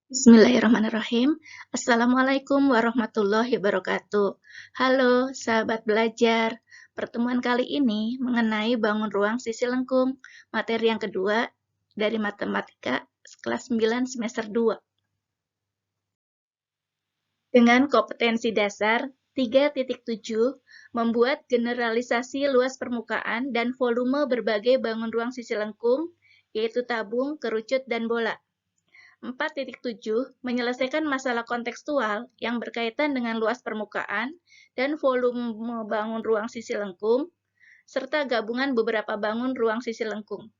Bismillahirrahmanirrahim. Assalamualaikum warahmatullahi wabarakatuh. Halo, sahabat belajar. Pertemuan kali ini mengenai bangun ruang sisi lengkung, materi yang kedua dari matematika kelas 9 semester 2. Dengan kompetensi dasar 3.7, membuat generalisasi luas permukaan dan volume berbagai bangun ruang sisi lengkung, yaitu tabung, kerucut, dan bola. 4.7 menyelesaikan masalah kontekstual yang berkaitan dengan luas permukaan dan volume bangun ruang sisi lengkung, serta gabungan beberapa bangun ruang sisi lengkung.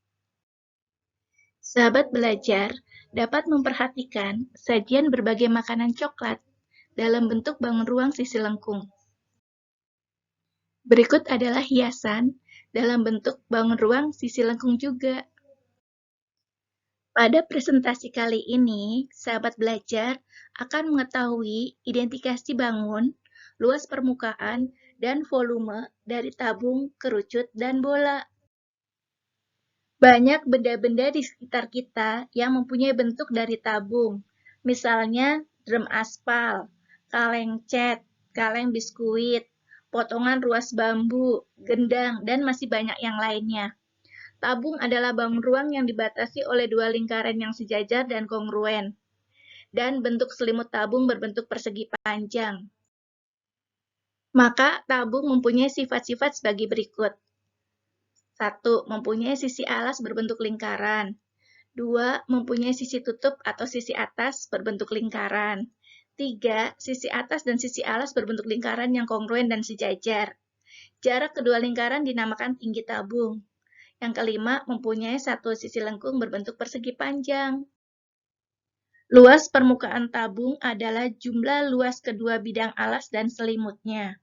Sahabat belajar dapat memperhatikan sajian berbagai makanan coklat dalam bentuk bangun ruang sisi lengkung. Berikut adalah hiasan dalam bentuk bangun ruang sisi lengkung juga. Pada presentasi kali ini, sahabat belajar akan mengetahui identifikasi bangun, luas permukaan, dan volume dari tabung, kerucut, dan bola. Banyak benda-benda di sekitar kita yang mempunyai bentuk dari tabung, misalnya drum aspal, kaleng cat, kaleng biskuit, potongan ruas bambu, gendang, dan masih banyak yang lainnya. Tabung adalah bangun ruang yang dibatasi oleh dua lingkaran yang sejajar dan kongruen, dan bentuk selimut tabung berbentuk persegi panjang. Maka tabung mempunyai sifat-sifat sebagai berikut. 1. Mempunyai sisi alas berbentuk lingkaran. 2. Mempunyai sisi tutup atau sisi atas berbentuk lingkaran. 3. Sisi atas dan sisi alas berbentuk lingkaran yang kongruen dan sejajar. Jarak kedua lingkaran dinamakan tinggi tabung. Yang kelima, mempunyai satu sisi lengkung berbentuk persegi panjang. Luas permukaan tabung adalah jumlah luas kedua bidang alas dan selimutnya.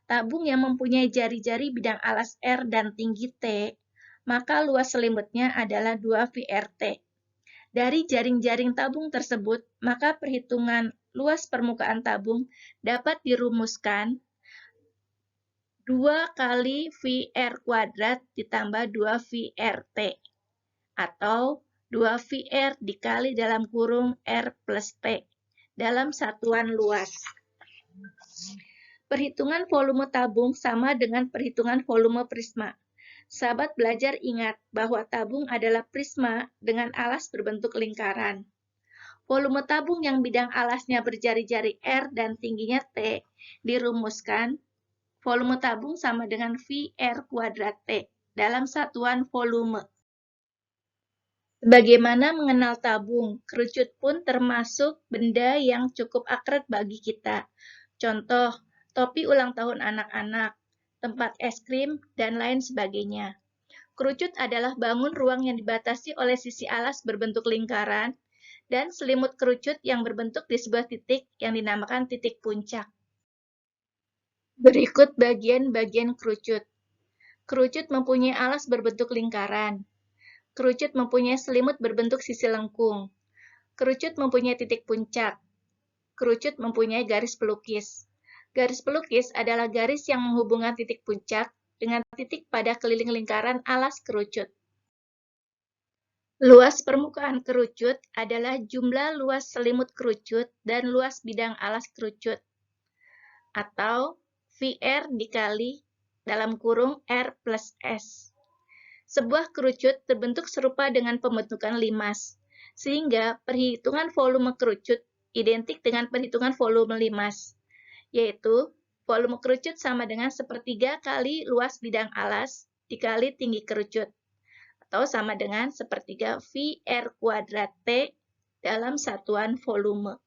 Tabung yang mempunyai jari-jari bidang alas R dan tinggi T, maka luas selimutnya adalah 2 VRT. Dari jaring-jaring tabung tersebut, maka perhitungan luas permukaan tabung dapat dirumuskan 2 kali VR kuadrat ditambah 2 VRT, atau 2 VR dikali dalam kurung R plus T, dalam satuan luas. Perhitungan volume tabung sama dengan perhitungan volume prisma. Sahabat belajar ingat bahwa tabung adalah prisma dengan alas berbentuk lingkaran. Volume tabung yang bidang alasnya berjari-jari R dan tingginya T dirumuskan volume tabung sama dengan VR kuadrat T dalam satuan volume. Sebagaimana mengenal tabung, kerucut pun termasuk benda yang cukup akrab bagi kita. Contoh, topi ulang tahun anak-anak, tempat es krim, dan lain sebagainya. Kerucut adalah bangun ruang yang dibatasi oleh sisi alas berbentuk lingkaran dan selimut kerucut yang berbentuk di sebuah titik yang dinamakan titik puncak. Berikut bagian-bagian kerucut. Kerucut mempunyai alas berbentuk lingkaran. Kerucut mempunyai selimut berbentuk sisi lengkung. Kerucut mempunyai titik puncak. Kerucut mempunyai garis pelukis. Garis pelukis adalah garis yang menghubungkan titik puncak dengan titik pada keliling lingkaran alas kerucut. Luas permukaan kerucut adalah jumlah luas selimut kerucut dan luas bidang alas kerucut, atau VR dikali dalam kurung R plus S. Sebuah kerucut terbentuk serupa dengan pembentukan limas, sehingga perhitungan volume kerucut identik dengan perhitungan volume limas, yaitu volume kerucut sama dengan sepertiga kali luas bidang alas dikali tinggi kerucut, atau sama dengan sepertiga VR kuadrat T dalam satuan volume.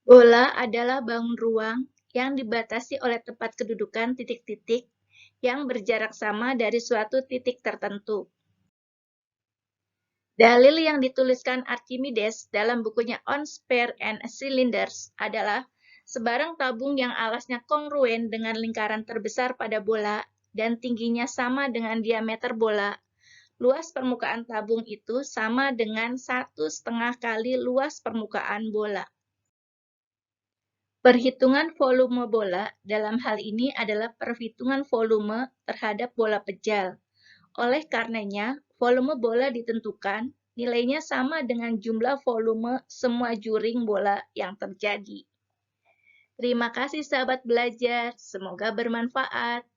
Bola adalah bangun ruang yang dibatasi oleh tempat kedudukan titik-titik yang berjarak sama dari suatu titik tertentu. Dalil yang dituliskan Archimedes dalam bukunya On Spheres and Cylinders adalah sebarang tabung yang alasnya kongruen dengan lingkaran terbesar pada bola dan tingginya sama dengan diameter bola. Luas permukaan tabung itu sama dengan 1,5 kali luas permukaan bola. Perhitungan volume bola dalam hal ini adalah perhitungan volume terhadap bola pejal. Oleh karenanya, volume bola ditentukan Nilainya sama dengan jumlah volume semua juring bola yang terjadi. Terima kasih sahabat belajar, semoga bermanfaat.